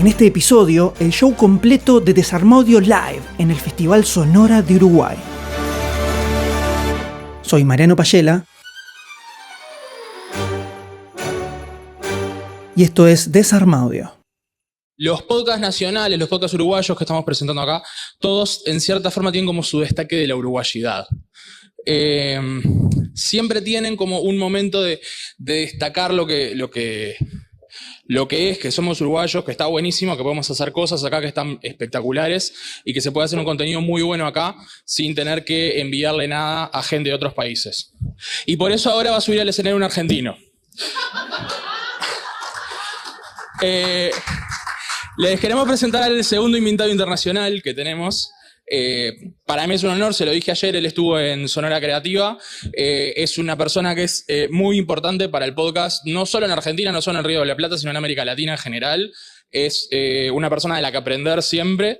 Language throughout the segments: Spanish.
En este episodio, el show completo de Desarmaudio Live en el Festival Sonora de Uruguay. Soy Mariano Payela y esto es Desarmaudio. Los podcasts nacionales, los podcasts uruguayos que estamos presentando acá, todos en cierta forma tienen como su destaque de la uruguayidad. Siempre tienen como un momento de destacar lo que es, que somos uruguayos, que está buenísimo, que podemos hacer cosas acá que están espectaculares y que se puede hacer un contenido muy bueno acá sin tener que enviarle nada a gente de otros países. Y por eso ahora va a subir al escenario un argentino. Les queremos presentar al segundo invitado internacional que tenemos. Para mí es un honor, se lo dije ayer, él estuvo en Sonora Creativa. Es una persona que es muy importante para el podcast, no solo en Argentina, no solo en Río de la Plata, sino en América Latina en general. Es una persona de la que aprender siempre.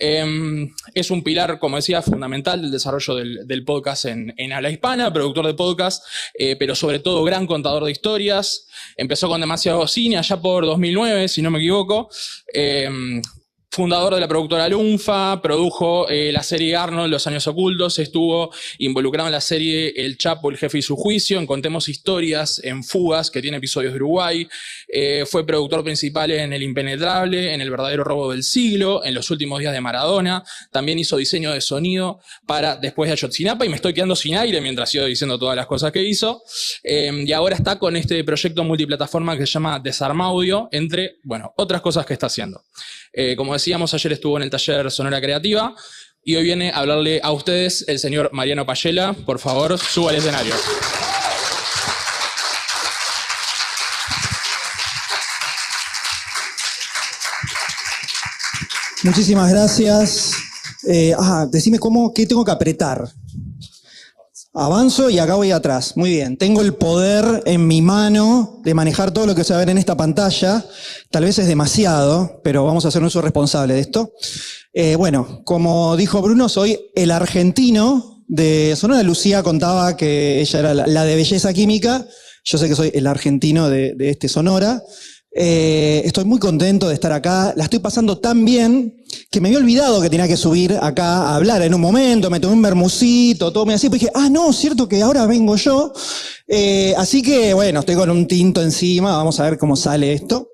Es un pilar, como decía, fundamental del desarrollo del podcast en habla hispana, productor de podcast, pero sobre todo gran contador de historias. Empezó con Demasiado Cine allá por 2009, si no me equivoco. Fundador de la productora Lunfa, produjo la serie Arnold, Los Años Ocultos, estuvo involucrado en la serie El Chapo, el Jefe y su Juicio, en Contemos Historias, en Fugas, que tiene episodios de Uruguay, fue productor principal en El Impenetrable, en El Verdadero Robo del Siglo, en Los Últimos Días de Maradona, también hizo diseño de sonido para Después de Ayotzinapa, y me estoy quedando sin aire mientras sigo diciendo todas las cosas que hizo, y ahora está con este proyecto multiplataforma que se llama Desarmaudio, entre, bueno, otras cosas que está haciendo. Como decíamos, ayer estuvo en el taller Sonora Creativa y hoy viene a hablarle a ustedes el señor Mariano Payela. Por favor, suba al escenario. Muchísimas gracias. Decime qué tengo que apretar. Avanzo y acá voy atrás. Muy bien. Tengo el poder en mi mano de manejar todo lo que se va a ver en esta pantalla. Tal vez es demasiado, pero vamos a hacer uso responsable de esto. Bueno, como dijo Bruno, soy el argentino de Sonora. Lucía contaba que ella era la de belleza química. Yo sé que soy el argentino de este Sonora. Estoy muy contento de estar acá. La estoy pasando tan bien que me había olvidado que tenía que subir acá a hablar en un momento. Me tomé un bermucito, todo me así. Pues dije, no, cierto que ahora vengo yo. Así que, bueno, estoy con un tinto encima. Vamos a ver cómo sale esto.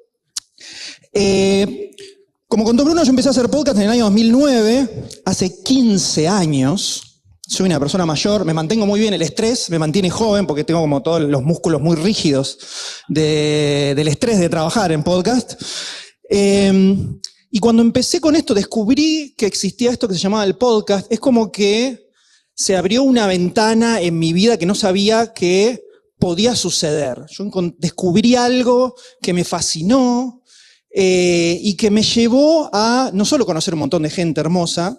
Como contó Bruno, yo empecé a hacer podcast en el año 2009, hace 15 años. Soy una persona mayor, me mantengo muy bien, el estrés me mantiene joven porque tengo como todos los músculos muy rígidos del estrés de trabajar en podcast. Y cuando empecé con esto, descubrí que existía esto que se llamaba el podcast. Es como que se abrió una ventana en mi vida que no sabía que podía suceder. Yo descubrí algo que me fascinó y que me llevó a no solo conocer un montón de gente hermosa,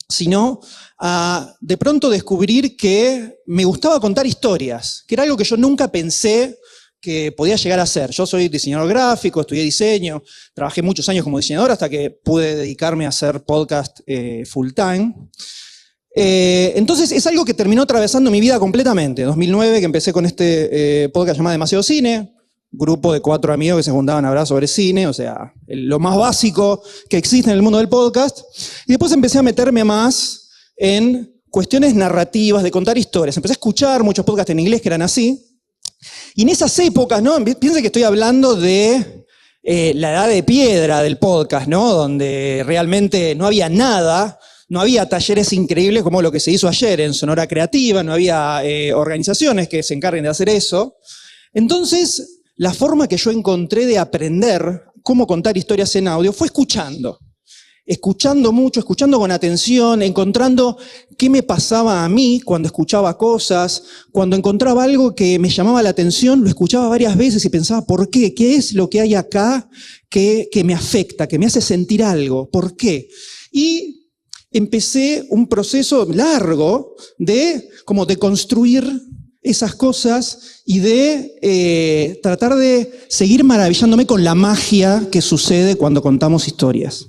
sino a de pronto descubrir que me gustaba contar historias, que era algo que yo nunca pensé que podía llegar a ser. Yo soy diseñador gráfico, estudié diseño, trabajé muchos años como diseñador hasta que pude dedicarme a hacer podcast full time. Entonces es algo que terminó atravesando mi vida completamente. En 2009 que empecé con este podcast llamado Demasiado Cine, grupo de 4 amigos que se juntaban a hablar sobre cine, o sea, lo más básico que existe en el mundo del podcast. Y después empecé a meterme más en cuestiones narrativas, de contar historias. Empecé a escuchar muchos podcasts en inglés que eran así. Y en esas épocas, ¿no? Piensen que estoy hablando de la edad de piedra del podcast, ¿no? Donde realmente no había nada, no había talleres increíbles como lo que se hizo ayer en Sonora Creativa, no había organizaciones que se encarguen de hacer eso. Entonces, la forma que yo encontré de aprender cómo contar historias en audio fue escuchando. Escuchando mucho, escuchando con atención, encontrando qué me pasaba a mí cuando escuchaba cosas, cuando encontraba algo que me llamaba la atención, lo escuchaba varias veces y pensaba, ¿por qué? ¿Qué es lo que hay acá que me afecta, que me hace sentir algo? ¿Por qué? Y empecé un proceso largo de construir esas cosas y de tratar de seguir maravillándome con la magia que sucede cuando contamos historias.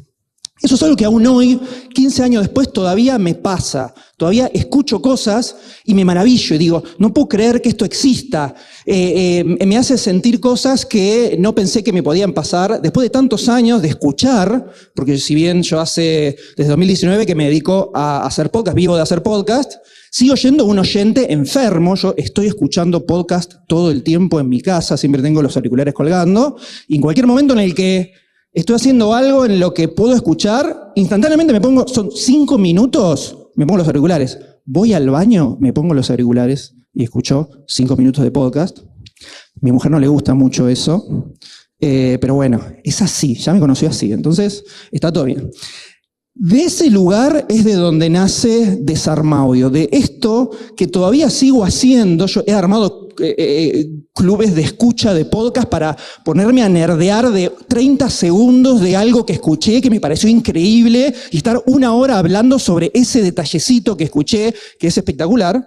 Eso es algo que aún hoy, 15 años después, todavía me pasa. Todavía escucho cosas y me maravillo y digo, no puedo creer que esto exista. Me hace sentir cosas que no pensé que me podían pasar después de tantos años de escuchar, porque si bien yo desde 2019 que me dedico a hacer podcast, vivo de hacer podcast, sigo yendo un oyente enfermo. Yo estoy escuchando podcast todo el tiempo en mi casa, siempre tengo los auriculares colgando, y en cualquier momento en el que estoy haciendo algo en lo que puedo escuchar, instantáneamente son 5 minutos, me pongo los auriculares. Voy al baño, me pongo los auriculares y escucho 5 minutos de podcast. Mi mujer no le gusta mucho eso, pero bueno, es así, ya me conoció así, entonces está todo bien. De ese lugar es de donde nace Desarmaudio, de esto que todavía sigo haciendo. Yo he armado clubes de escucha de podcast para ponerme a nerdear de 30 segundos de algo que escuché que me pareció increíble y estar 1 hora hablando sobre ese detallecito que escuché, que es espectacular.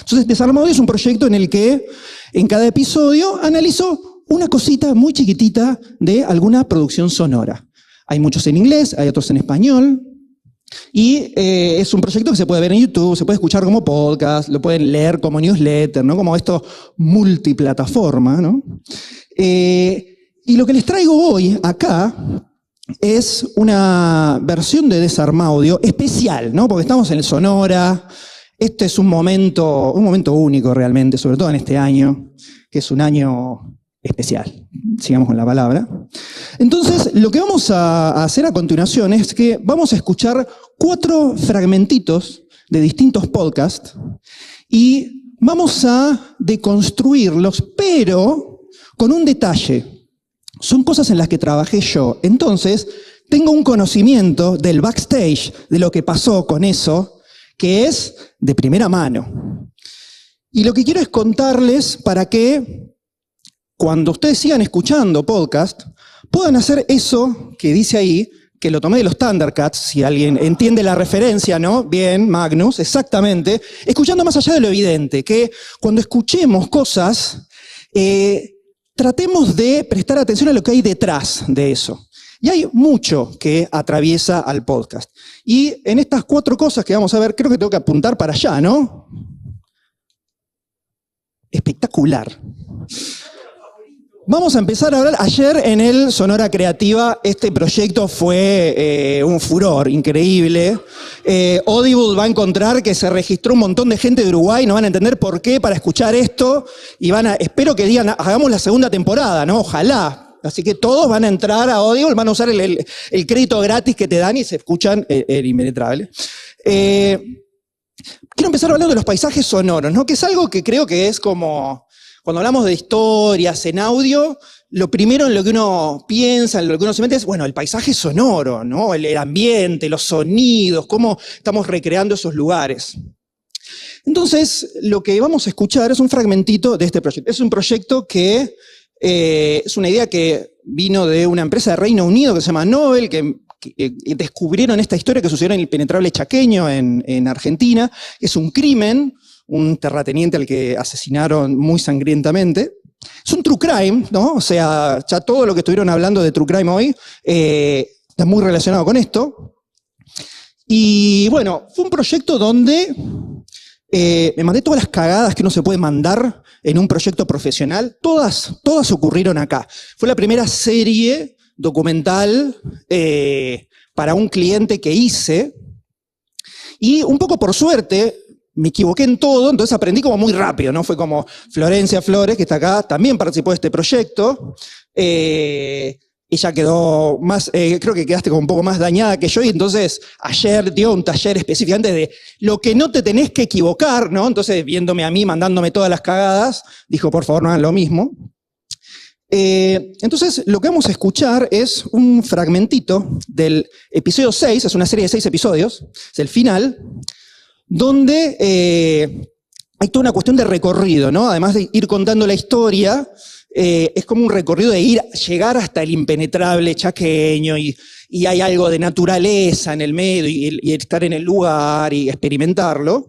Entonces, Desarmaudio es un proyecto en el que en cada episodio analizo una cosita muy chiquitita de alguna producción sonora. Hay muchos en inglés, hay otros en español, y es un proyecto que se puede ver en YouTube, se puede escuchar como podcast, lo pueden leer como newsletter, ¿no? Como esto multiplataforma, ¿no? Y lo que les traigo hoy acá es una versión de Desarmaudio especial, ¿no? Porque estamos en el Sonora. Este es un momento único realmente, sobre todo en este año, que es un año especial. Sigamos con la palabra. Entonces, lo que vamos a hacer a continuación es que vamos a escuchar 4 fragmentitos de distintos podcasts y vamos a deconstruirlos, pero con un detalle. Son cosas en las que trabajé yo. Entonces, tengo un conocimiento del backstage, de lo que pasó con eso, que es de primera mano. Y lo que quiero es contarles para que cuando ustedes sigan escuchando podcast, puedan hacer eso que dice ahí, que lo tomé de los Thundercats, si alguien entiende la referencia, ¿no? Bien, Magnus, exactamente. Escuchando más allá de lo evidente, que cuando escuchemos cosas, tratemos de prestar atención a lo que hay detrás de eso. Y hay mucho que atraviesa al podcast. Y en estas 4 cosas que vamos a ver, creo que tengo que apuntar para allá, ¿no? Espectacular. Vamos a empezar a hablar. Ayer en el Sonora Creativa este proyecto fue un furor increíble. Audible va a encontrar que se registró un montón de gente de Uruguay, no van a entender por qué, para escuchar esto, y espero que digan, hagamos la segunda temporada, ¿no? Ojalá. Así que todos van a entrar a Audible, van a usar el crédito gratis que te dan y se escuchan el impenetrable. Quiero empezar hablando de los paisajes sonoros, ¿no? Que es algo que creo que es como, cuando hablamos de historias en audio, lo primero en lo que uno piensa, en lo que uno se mete es, bueno, el paisaje sonoro, ¿no? El ambiente, los sonidos, cómo estamos recreando esos lugares. Entonces, lo que vamos a escuchar es un fragmentito de este proyecto. Es un proyecto que es una idea que vino de una empresa de Reino Unido que se llama Nobel, que descubrieron esta historia que sucedió en el Impenetrable Chaqueño, en Argentina. Es un crimen, un terrateniente al que asesinaron muy sangrientamente. Es un true crime, ¿no? O sea, ya todo lo que estuvieron hablando de true crime hoy está muy relacionado con esto. Y bueno, fue un proyecto donde me mandé todas las cagadas que uno se puede mandar en un proyecto profesional. Todas ocurrieron acá. Fue la primera serie documental para un cliente que hice. Y un poco por suerte, me equivoqué en todo, entonces aprendí como muy rápido, ¿no? Fue como Florencia Flores, que está acá, también participó de este proyecto. Ella quedó más, creo que quedaste como un poco más dañada que yo, y entonces ayer dio un taller específicamente de lo que no te tenés que equivocar, ¿no? Entonces, viéndome a mí, mandándome todas las cagadas, dijo, por favor, no hagan lo mismo. Entonces, lo que vamos a escuchar es un fragmentito del episodio 6, es una serie de 6 episodios, es el final, donde hay toda una cuestión de recorrido, ¿no? Además de ir contando la historia, es como un recorrido de llegar hasta el impenetrable chaqueño, y hay algo de naturaleza en el medio, y estar en el lugar y experimentarlo,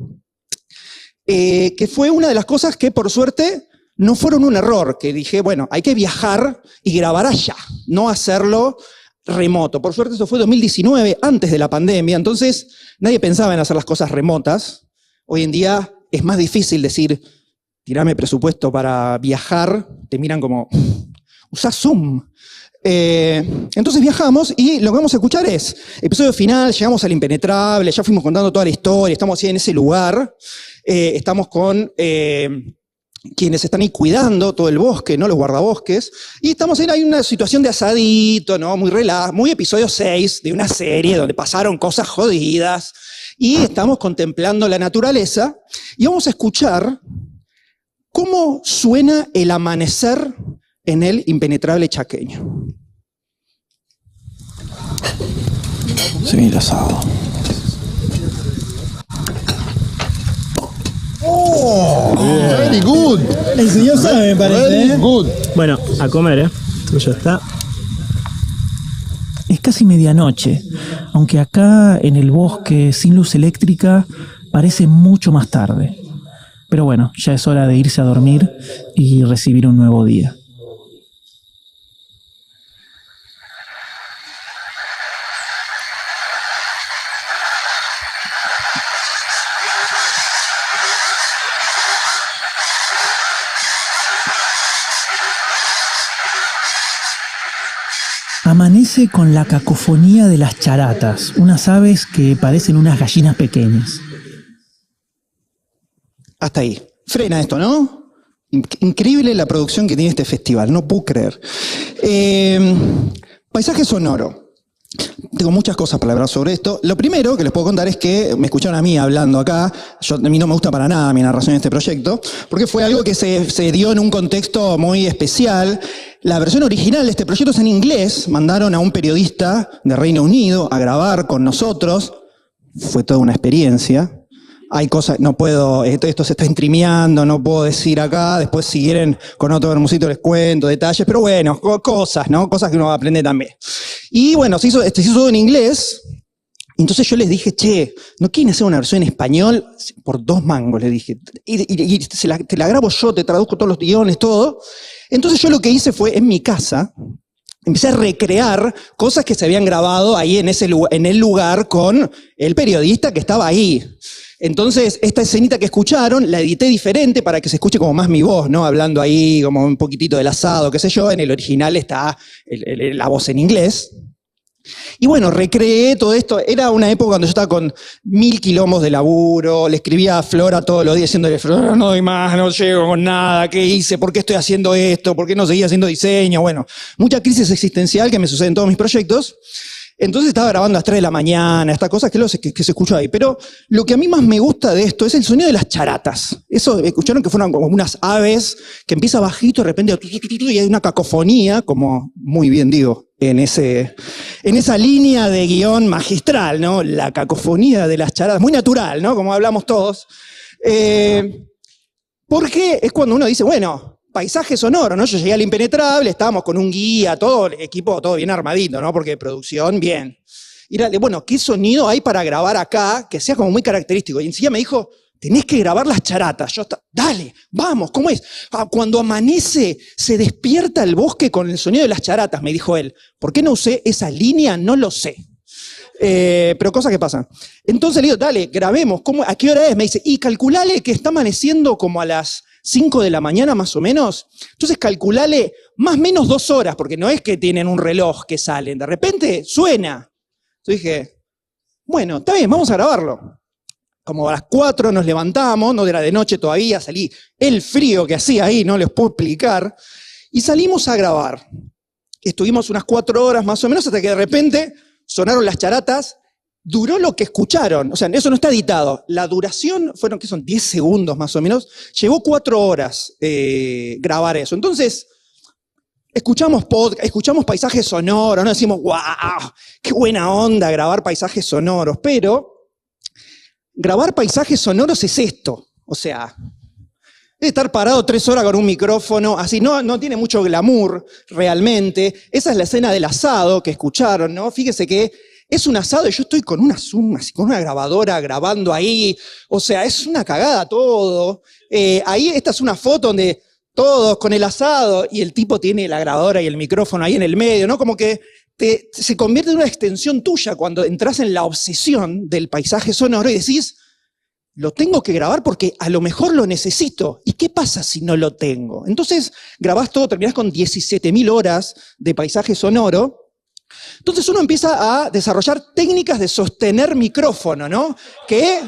que fue una de las cosas que, por suerte, no fueron un error, que dije, bueno, hay que viajar y grabar allá, no hacerlo remoto. Por suerte eso fue 2019, antes de la pandemia, entonces nadie pensaba en hacer las cosas remotas. Hoy en día es más difícil decir, tirame presupuesto para viajar, te miran como, usá Zoom. Entonces viajamos y lo que vamos a escuchar es, episodio final, llegamos al Impenetrable, ya fuimos contando toda la historia, estamos así en ese lugar, estamos con quienes están ahí cuidando todo el bosque, ¿no? Los guardabosques, y estamos en, hay una situación de asadito, ¿no? Muy relax, muy episodio 6 de una serie donde pasaron cosas jodidas, y estamos contemplando la naturaleza, y vamos a escuchar cómo suena el amanecer en el Impenetrable chaqueño. Se viene el asado. Very good. El señor sabe, me parece. Very good. Bueno, a comer, ya está. Es casi medianoche, aunque acá en el bosque sin luz eléctrica parece mucho más tarde. Pero bueno, ya es hora de irse a dormir y recibir un nuevo día. Amanece con la cacofonía de las charatas, unas aves que parecen unas gallinas pequeñas. Hasta ahí. Frena esto, ¿no? Increíble la producción que tiene este festival, no puedo creer. Paisaje sonoro. Tengo muchas cosas para hablar sobre esto. Lo primero que les puedo contar es que me escucharon a mí hablando acá. A mí no me gusta para nada mi narración de este proyecto, porque fue algo que se dio en un contexto muy especial. La versión original de este proyecto es en inglés. Mandaron a un periodista de Reino Unido a grabar con nosotros. Fue toda una experiencia. Hay cosas, no puedo, esto se está streameando, no puedo decir acá, después si quieren con otro hermosito les cuento detalles, pero bueno, cosas, ¿no? Cosas que uno aprende también. Y bueno, se hizo todo en inglés, entonces yo les dije, che, ¿no quieren hacer una versión en español? Por 2 mangos, les dije, y te la grabo yo, te traduzco todos los guiones, todo. Entonces yo lo que hice fue, en mi casa, empecé a recrear cosas que se habían grabado ahí en el lugar con el periodista que estaba ahí. Entonces, esta escenita que escucharon, la edité diferente para que se escuche como más mi voz, ¿no? Hablando ahí como un poquitito del asado, qué sé yo. En el original está la voz en inglés. Y bueno, recreé todo esto. Era una época cuando yo estaba con 1000 quilombos de laburo. Le escribía a Flora todos los días diciéndole, Flora, no doy más, no llego con nada. ¿Qué hice? ¿Por qué estoy haciendo esto? ¿Por qué no seguía haciendo diseño? Bueno, mucha crisis existencial que me sucede en todos mis proyectos. Entonces estaba grabando a las 3 de la mañana, estas cosas que se escuchó ahí. Pero lo que a mí más me gusta de esto es el sonido de las charatas. Eso, escucharon que fueron como unas aves que empieza bajito, de repente, y hay una cacofonía, como muy bien digo, en esa línea de guión magistral, ¿no? La cacofonía de las charatas, muy natural, ¿no? Como hablamos todos. Porque es cuando uno dice, bueno, paisaje sonoro, ¿no? Yo llegué al Impenetrable, estábamos con un guía, todo el equipo, todo bien armadito, ¿no? Porque producción, bien. Y era, bueno, ¿qué sonido hay para grabar acá que sea como muy característico? Y encima me dijo, tenés que grabar las charatas. Yo, dale, vamos, ¿cómo es? Cuando amanece, se despierta el bosque con el sonido de las charatas, me dijo él. ¿Por qué no usé esa línea? No lo sé. Pero cosas que pasan. Entonces le digo, dale, grabemos. ¿A qué hora es? Me dice, y calculale que está amaneciendo como a las 5 de la mañana más o menos. Entonces calculale más o menos 2 horas, porque no es que tienen un reloj que salen. De repente suena. Yo dije, bueno, está bien, vamos a grabarlo. Como a las 4 nos levantamos, no era de noche todavía, salí el frío que hacía ahí, no les puedo explicar. Y salimos a grabar. Estuvimos unas 4 horas más o menos hasta que de repente sonaron las charatas. Duró lo que escucharon, o sea, eso no está editado. La duración fueron, ¿qué son? 10 segundos más o menos. Llevó 4 horas grabar eso. Entonces, escuchamos podcast, escuchamos paisajes sonoros, no decimos, ¡wow! ¡Qué buena onda grabar paisajes sonoros! Pero grabar paisajes sonoros es esto. O sea, es estar parado 3 horas con un micrófono, así, no tiene mucho glamour realmente. Esa es la escena del asado que escucharon, ¿no? Fíjese que es un asado y yo estoy con una Zoom, así, con una grabadora grabando ahí. O sea, es una cagada todo. Ahí esta es una foto donde todos con el asado y el tipo tiene la grabadora y el micrófono ahí en el medio, ¿no? Como que se convierte en una extensión tuya cuando entras en la obsesión del paisaje sonoro y decís, lo tengo que grabar porque a lo mejor lo necesito. ¿Y qué pasa si no lo tengo? Entonces grabás todo, terminás con 17.000 horas de paisaje sonoro. Entonces uno empieza a desarrollar técnicas de sostener micrófono, ¿no? Que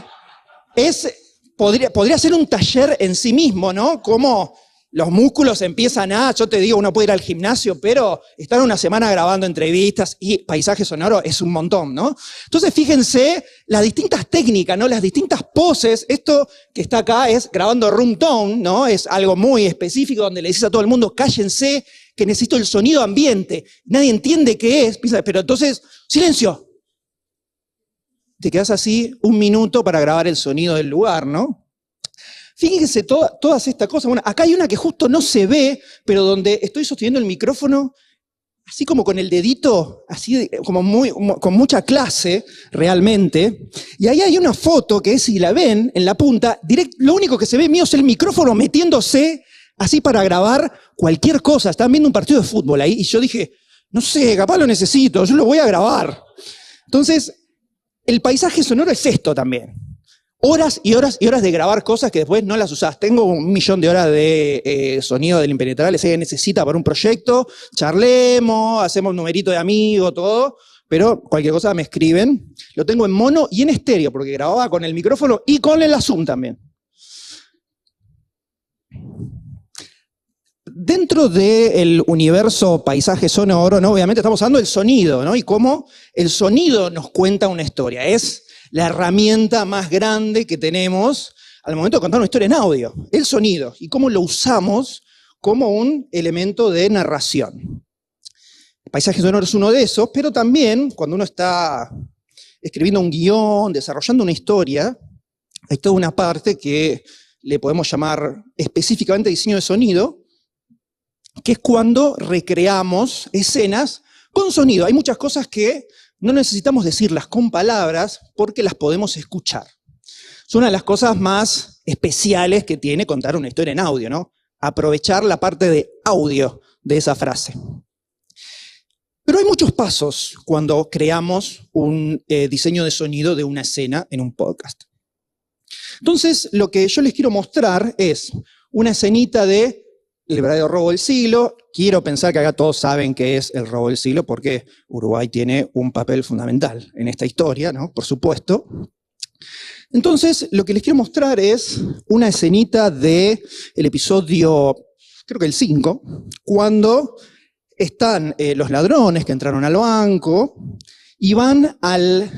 podría ser un taller en sí mismo, ¿no? Como los músculos empiezan yo te digo, uno puede ir al gimnasio, pero estar una semana grabando entrevistas y paisaje sonoro es un montón, ¿no? Entonces fíjense las distintas técnicas, ¿no? Las distintas poses. Esto que está acá es grabando room tone, ¿no? Es algo muy específico donde le dices a todo el mundo, cállense, que necesito el sonido ambiente. Nadie entiende qué es, pero entonces, silencio. Te quedas así 1 minuto para grabar el sonido del lugar, ¿no? Fíjense todas estas cosas. Bueno, acá hay una que justo no se ve, pero donde estoy sosteniendo el micrófono, así como con el dedito, así con mucha clase, realmente. Y ahí hay una foto que si la ven en la punta, lo único que se ve mío es el micrófono metiéndose así para grabar cualquier cosa. Estaban viendo un partido de fútbol ahí y yo dije, no sé, capaz lo necesito, yo lo voy a grabar. Entonces, el paisaje sonoro es esto también. Horas y horas y horas de grabar cosas que después no las usás. Tengo 1.000.000 de horas de sonido del impenetrable, ese que necesita para un proyecto. Charlemos, hacemos un numerito de amigo, todo. Pero cualquier cosa me escriben. Lo tengo en mono y en estéreo, porque grababa con el micrófono y con el Zoom también. Dentro del universo paisaje sonoro, ¿no? Obviamente estamos hablando del sonido, ¿no? Y cómo el sonido nos cuenta una historia. Es la herramienta más grande que tenemos al momento de contar una historia en audio, el sonido, y cómo lo usamos como un elemento de narración. El paisaje sonoro es uno de esos, pero también cuando uno está escribiendo un guión, desarrollando una historia, hay toda una parte que le podemos llamar específicamente diseño de sonido, que es cuando recreamos escenas con sonido. Hay muchas cosas que no necesitamos decirlas con palabras porque las podemos escuchar. Es una de las cosas más especiales que tiene contar una historia en audio, ¿no? Aprovechar la parte de audio de esa frase. Pero hay muchos pasos cuando creamos un diseño de sonido de una escena en un podcast. Entonces, lo que yo les quiero mostrar es una escenita de El verdadero robo del siglo. Quiero pensar que acá todos saben qué es el robo del siglo porque Uruguay tiene un papel fundamental en esta historia, ¿no? Por supuesto. Entonces, lo que les quiero mostrar es una escenita del episodio, creo que el 5, cuando están los ladrones que entraron al banco y van al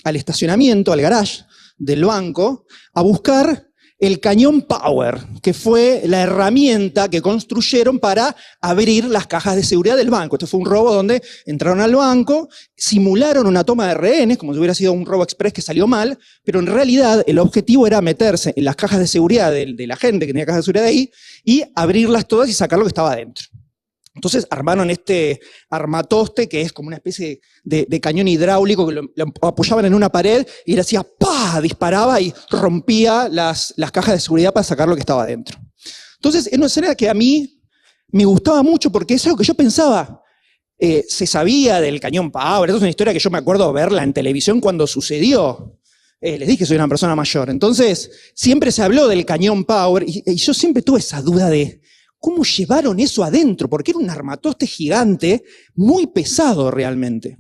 estacionamiento, al garage del banco, a buscar el cañón Power, que fue la herramienta que construyeron para abrir las cajas de seguridad del banco. Esto fue un robo donde entraron al banco, simularon una toma de rehenes, como si hubiera sido un robo express que salió mal, pero en realidad el objetivo era meterse en las cajas de seguridad de la gente que tenía cajas de seguridad ahí y abrirlas todas y sacar lo que estaba adentro. Entonces armaron este armatoste, que es como una especie de cañón hidráulico que lo apoyaban en una pared y le hacía ¡pah! Disparaba y rompía las cajas de seguridad para sacar lo que estaba adentro. Entonces, es una escena que a mí me gustaba mucho porque es algo que yo pensaba. Se sabía del cañón Power, esto es una historia que yo me acuerdo verla en televisión cuando sucedió. Les dije que soy una persona mayor. Entonces, siempre se habló del cañón Power y yo siempre tuve esa duda de ¿cómo llevaron eso adentro? Porque era un armatoste gigante, muy pesado realmente.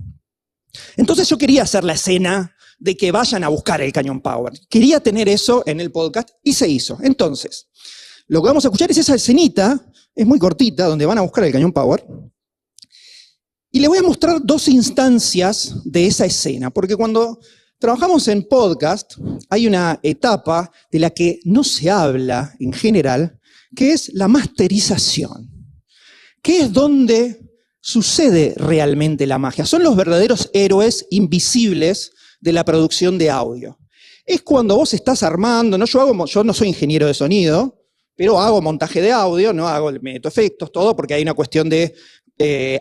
Entonces yo quería hacer la escena de que vayan a buscar el cañón Power. Quería tener eso en el podcast y se hizo. Entonces, lo que vamos a escuchar es esa escenita, es muy cortita, donde van a buscar el cañón Power. Y les voy a mostrar 2 instancias de esa escena, porque cuando trabajamos en podcast hay una etapa de la que no se habla en general, que es la masterización, que es donde sucede realmente la magia. Son los verdaderos héroes invisibles de la producción de audio. Es cuando vos estás armando, ¿no? Yo no soy ingeniero de sonido, pero hago montaje de audio, no meto efectos, todo, porque hay una cuestión de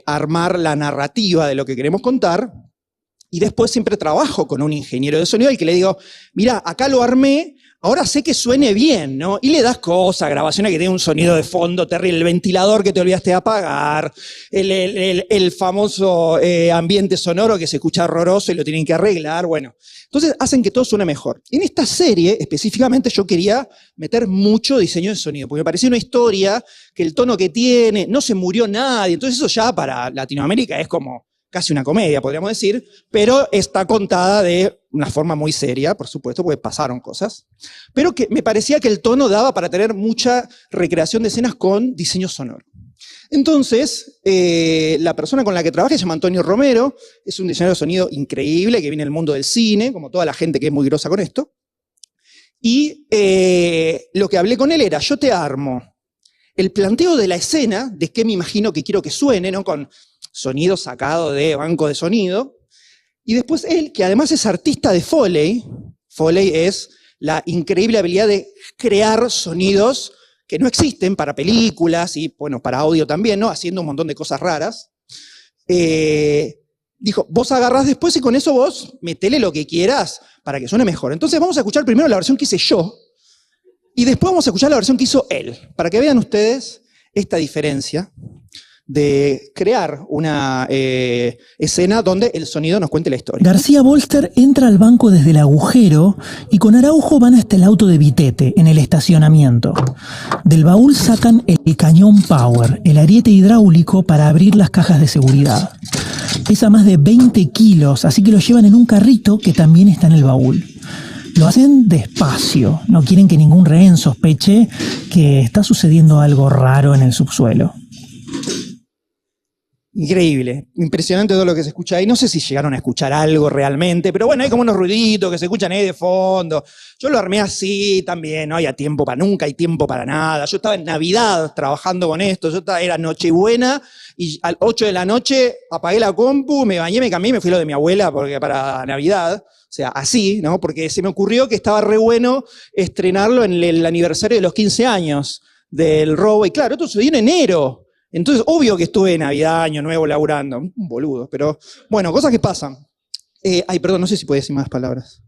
armar la narrativa de lo que queremos contar. Y después siempre trabajo con un ingeniero de sonido al que le digo, mira, acá lo armé, ahora sé que suene bien, ¿no? Y le das cosas, grabaciones que tienen un sonido de fondo terrible, el ventilador que te olvidaste de apagar, el famoso ambiente sonoro que se escucha horroroso y lo tienen que arreglar, bueno. Entonces hacen que todo suene mejor. En esta serie, específicamente, yo quería meter mucho diseño de sonido, porque me parecía una historia que el tono que tiene, no se murió nadie, entonces eso ya para Latinoamérica es como casi una comedia, podríamos decir, pero está contada de una forma muy seria, por supuesto, porque pasaron cosas, pero que me parecía que el tono daba para tener mucha recreación de escenas con diseño sonoro. Entonces, la persona con la que trabajé se llama Antonio Romero, es un diseñador de sonido increíble, que viene del mundo del cine, como toda la gente que es muy grosa con esto, y lo que hablé con él era, yo te armo el planteo de la escena, de qué me imagino que quiero que suene, ¿no? Con sonido sacado de banco de sonido. Y después él, que además es artista de Foley, Foley es la increíble habilidad de crear sonidos que no existen para películas y, bueno, para audio también, ¿no? Haciendo un montón de cosas raras. Dijo, vos agarrás después y con eso vos metele lo que quieras para que suene mejor. Entonces vamos a escuchar primero la versión que hice yo y después vamos a escuchar la versión que hizo él, para que vean ustedes esta diferencia de crear una escena donde el sonido nos cuente la historia. García Bolster entra al banco desde el agujero y con Araujo van hasta el auto de Vitete, en el estacionamiento. Del baúl sacan el cañón Power, el ariete hidráulico para abrir las cajas de seguridad. Pesa más de 20 kilos, así que lo llevan en un carrito que también está en el baúl. Lo hacen despacio, no quieren que ningún rehén sospeche que está sucediendo algo raro en el subsuelo. Increíble, impresionante todo lo que se escucha ahí. No sé si llegaron a escuchar algo realmente, pero bueno, hay como unos ruiditos que se escuchan ahí de fondo. Yo lo armé así también, no había tiempo para nunca, hay tiempo para nada. Yo estaba en Navidad trabajando con esto, era Nochebuena y a las 8 de la noche apagué la compu, me bañé, me cambié y me fui a lo de mi abuela porque para Navidad. O sea, así, ¿no? Porque se me ocurrió que estaba re bueno estrenarlo en el aniversario de los 15 años del robo. Y claro, esto sucedió en enero. Entonces, obvio que estuve Navidad, Año Nuevo laburando. Un boludo, pero bueno, cosas que pasan. Ay, perdón, no sé si puedo decir más palabras.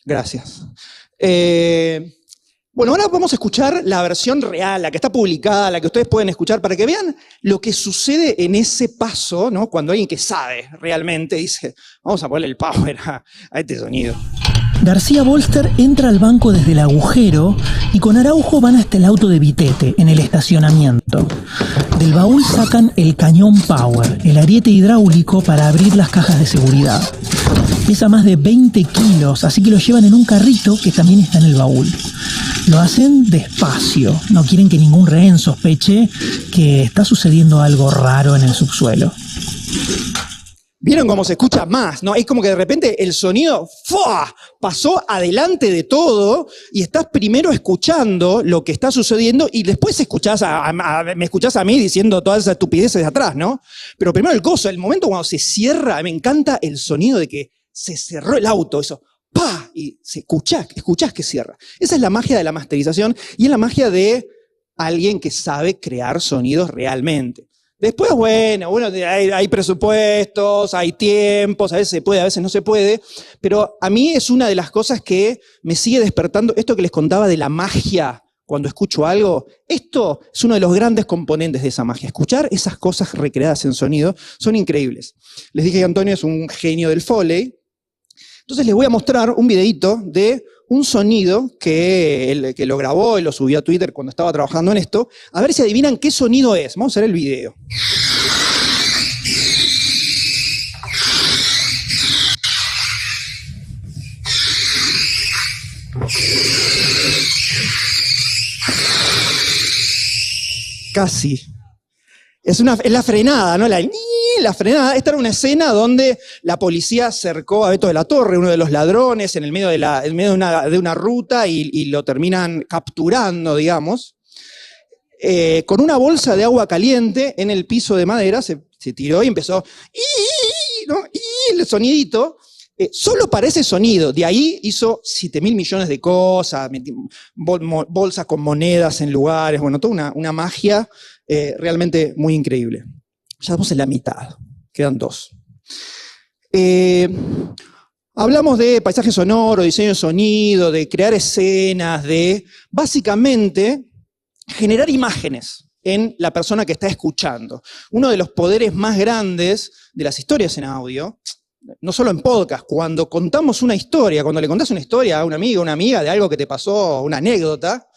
Gracias. Bueno, ahora vamos a escuchar la versión real, la que está publicada, la que ustedes pueden escuchar, para que vean lo que sucede en ese paso, ¿no? Cuando alguien que sabe realmente dice, vamos a ponerle el power a este sonido. García Bolster entra al banco desde el agujero y con Araujo van hasta el auto de Vitete, en el estacionamiento. Del baúl sacan el cañón Power, el ariete hidráulico para abrir las cajas de seguridad. Pesa más de 20 kilos, así que lo llevan en un carrito que también está en el baúl. Lo hacen despacio, no quieren que ningún rehén sospeche que está sucediendo algo raro en el subsuelo. ¿Vieron cómo se escucha más? ¿No? Es como que de repente el sonido ¡fua! Pasó adelante de todo y estás primero escuchando lo que está sucediendo y después me escuchás a mí diciendo todas esas estupideces de atrás, ¿no? Pero primero el momento cuando se cierra, me encanta el sonido de que se cerró el auto, eso, ¡pa! Y escuchás que cierra. Esa es la magia de la masterización y es la magia de alguien que sabe crear sonidos realmente. Después, bueno, hay presupuestos, hay tiempos, a veces se puede, a veces no se puede, pero a mí es una de las cosas que me sigue despertando, esto que les contaba de la magia cuando escucho algo, esto es uno de los grandes componentes de esa magia. Escuchar esas cosas recreadas en sonido son increíbles. Les dije que Antonio es un genio del Foley, entonces les voy a mostrar un videíto de un sonido que lo grabó y lo subió a Twitter cuando estaba trabajando en esto. A ver si adivinan qué sonido es. Vamos a ver el video. Casi. Es la frenada, ¿no? La frenada. Esta era una escena donde la policía cercó a Beto de la Torre, uno de los ladrones, en el medio de una ruta y lo terminan capturando, digamos. Con una bolsa de agua caliente en el piso de madera, se tiró y empezó, ¿no? El sonidito. Solo para ese sonido, de ahí hizo 7.000 millones de cosas, bolsas con monedas en lugares, bueno, toda una magia realmente muy increíble. Ya estamos en la mitad, quedan 2. Hablamos de paisaje sonoro, diseño de sonido, de crear escenas, de básicamente generar imágenes en la persona que está escuchando. Uno de los poderes más grandes de las historias en audio, no solo en podcast, cuando contamos una historia, cuando le contás una historia a un amigo, una amiga de algo que te pasó, una anécdota,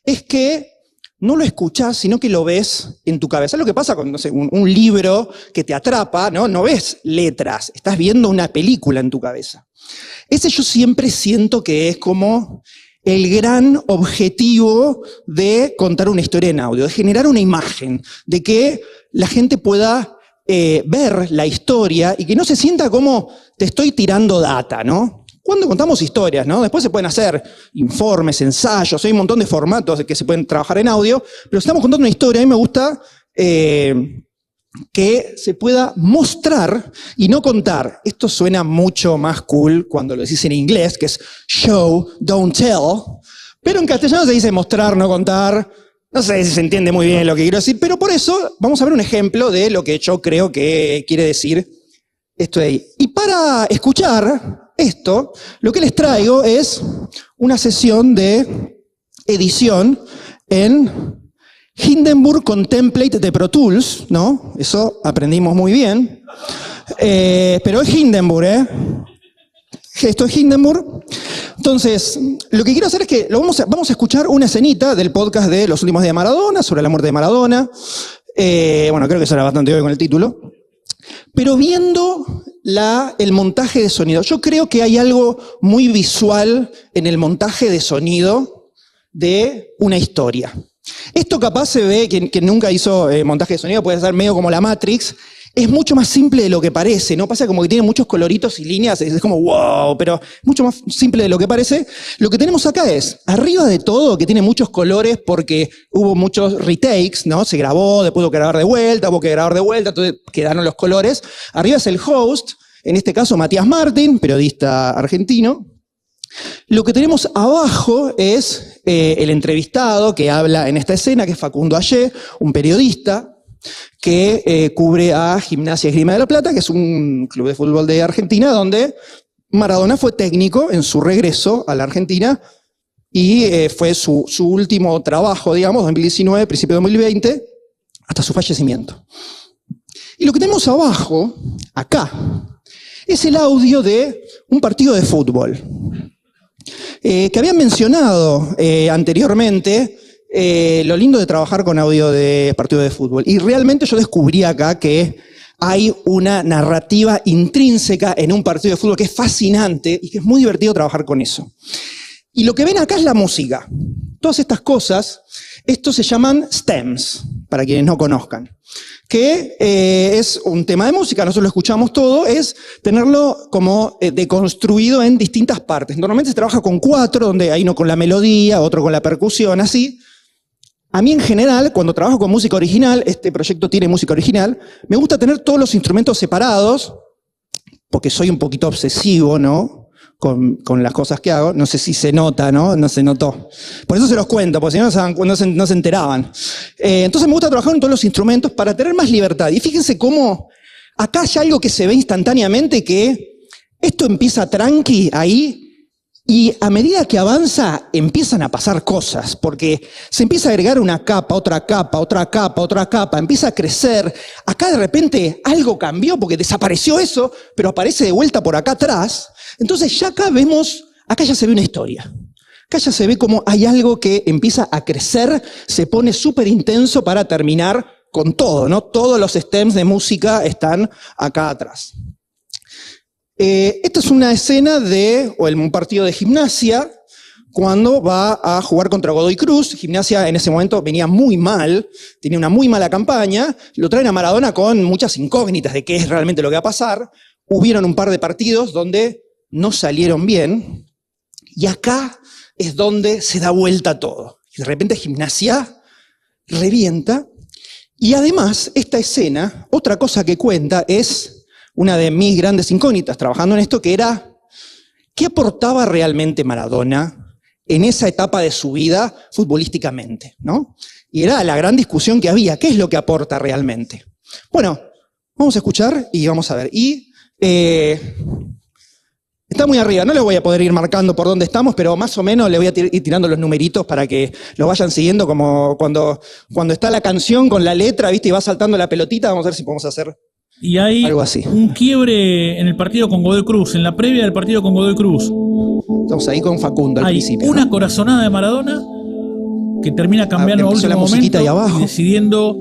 es que no lo escuchás, sino que lo ves en tu cabeza. Es lo que pasa con, no sé, un libro que te atrapa, ¿no? No ves letras, estás viendo una película en tu cabeza. Ese yo siempre siento que es como el gran objetivo de contar una historia en audio, de generar una imagen, de que la gente pueda ver la historia y que no se sienta como te estoy tirando data, ¿no? Cuando contamos historias, ¿no? Después se pueden hacer informes, ensayos, hay un montón de formatos que se pueden trabajar en audio, pero si estamos contando una historia, a mí me gusta que se pueda mostrar y no contar. Esto suena mucho más cool cuando lo decís en inglés, que es show, don't tell, pero en castellano se dice mostrar, no contar. No sé si se entiende muy bien lo que quiero decir, pero por eso vamos a ver un ejemplo de lo que yo creo que quiere decir esto de ahí. Y para escuchar esto, lo que les traigo es una sesión de edición en Hindenburg con template de Pro Tools, ¿no? Eso aprendimos muy bien. Pero es Hindenburg, ¿eh? Esto es Hindenburg. Entonces, lo que quiero hacer es que vamos a escuchar una escenita del podcast de Los Últimos Días de Maradona, sobre la muerte de Maradona. Bueno, creo que eso era bastante obvio con el título. Pero viendo el montaje de sonido, yo creo que hay algo muy visual en el montaje de sonido de una historia. Esto capaz se ve, quien nunca hizo montaje de sonido puede ser medio como la Matrix, es mucho más simple de lo que parece, ¿no? Pasa como que tiene muchos coloritos y líneas, es como wow, pero mucho más simple de lo que parece. Lo que tenemos acá es, arriba de todo, que tiene muchos colores porque hubo muchos retakes, ¿no? Se grabó, después hubo que grabar de vuelta, entonces quedaron los colores. Arriba es el host, en este caso Matías Martín, periodista argentino. Lo que tenemos abajo es el entrevistado que habla en esta escena, que es Facundo Ayé, un periodista que cubre a Gimnasia Esgrima de la Plata, que es un club de fútbol de Argentina, donde Maradona fue técnico en su regreso a la Argentina y fue su último trabajo, digamos, 2019, principio de 2020, hasta su fallecimiento. Y lo que tenemos abajo, acá, es el audio de un partido de fútbol. Que habían mencionado anteriormente lo lindo de trabajar con audio de partido de fútbol. Y realmente yo descubrí acá que hay una narrativa intrínseca en un partido de fútbol que es fascinante y que es muy divertido trabajar con eso. Y lo que ven acá es la música. Todas estas cosas, estos se llaman stems, para quienes no conozcan. Que es un tema de música, nosotros lo escuchamos todo, es tenerlo como deconstruido en distintas partes. Normalmente se trabaja con 4, donde hay uno con la melodía, otro con la percusión, así. A mí en general, cuando trabajo con música original, este proyecto tiene música original, me gusta tener todos los instrumentos separados, porque soy un poquito obsesivo, ¿no? Con las cosas que hago. No sé si se nota, ¿no? No se notó. Por eso se los cuento, porque si no, no se enteraban. Entonces me gusta trabajar en todos los instrumentos para tener más libertad. Y fíjense cómo acá hay algo que se ve instantáneamente, que esto empieza tranqui ahí, y a medida que avanza empiezan a pasar cosas, porque se empieza a agregar una capa, otra capa, otra capa, otra capa, empieza a crecer. Acá de repente algo cambió porque desapareció eso, pero aparece de vuelta por acá atrás. Entonces ya acá ya se ve una historia. Acá ya se ve como hay algo que empieza a crecer, se pone súper intenso para terminar con todo, ¿no? Todos los stems de música están acá atrás. Esta es una escena de un partido de Gimnasia, cuando va a jugar contra Godoy Cruz. Gimnasia en ese momento venía muy mal, tenía una muy mala campaña, lo traen a Maradona con muchas incógnitas de qué es realmente lo que va a pasar. Hubieron un par de partidos donde no salieron bien, y acá es donde se da vuelta todo. Y de repente Gimnasia revienta, y además esta escena, otra cosa que cuenta es una de mis grandes incógnitas trabajando en esto, que era, ¿qué aportaba realmente Maradona en esa etapa de su vida futbolísticamente, ¿no? Y era la gran discusión que había, ¿qué es lo que aporta realmente? Bueno, vamos a escuchar y vamos a ver. Y Está muy arriba, no les voy a poder ir marcando por dónde estamos, pero más o menos les voy a ir tirando los numeritos para que lo vayan siguiendo, como cuando está la canción con la letra, ¿viste? Y va saltando la pelotita, vamos a ver si podemos hacer y hay algo así. Un quiebre en el partido con Godoy Cruz, en la previa del partido con Godoy Cruz. Estamos ahí con Facundo al Hay principio. una corazonada de Maradona que termina cambiando a empezó la último musiquita momento ahí abajo. y decidiendo,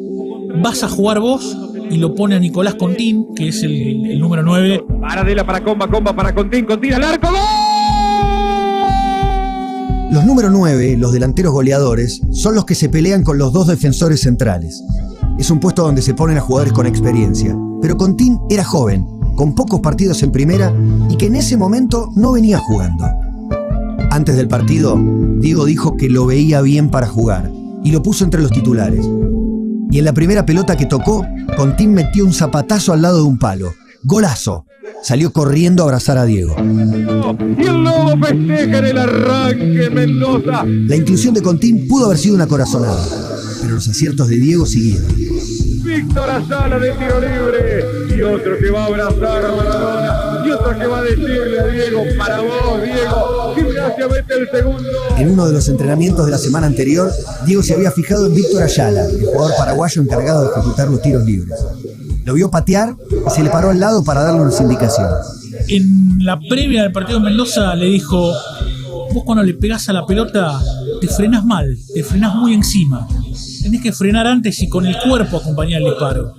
vas a jugar vos, y lo pone a Nicolás Contín, que es el número 9. Paradela para Comba para Contín al arco, ¡gol! Los número 9, los delanteros goleadores, son los que se pelean con los dos defensores centrales. Es un puesto donde se ponen a jugadores con experiencia. Pero Contín era joven, con pocos partidos en primera y que en ese momento no venía jugando. Antes del partido, Diego dijo que lo veía bien para jugar y lo puso entre los titulares. Y en la primera pelota que tocó, Contín metió un zapatazo al lado de un palo. ¡Golazo! Salió corriendo a abrazar a Diego. Y el Lobo festeja en el arranque, Mendoza. La inclusión de Contín pudo haber sido una corazonada, pero los aciertos de Diego siguieron. Víctor Ayala de tiro libre. Y otro que va a abrazar a Maradona. Y otro que va a decirle a Diego, para vos, Diego. Gimnasia mete el segundo. En uno de los entrenamientos de la semana anterior, Diego se había fijado en Víctor Ayala, el jugador paraguayo encargado de ejecutar los tiros libres. Lo vio patear y se le paró al lado para darle unas indicaciones. En la previa del partido de Mendoza le dijo, vos cuando le pegás a la pelota te frenás mal, te frenás muy encima. Tenés que frenar antes y con el cuerpo acompañar el disparo.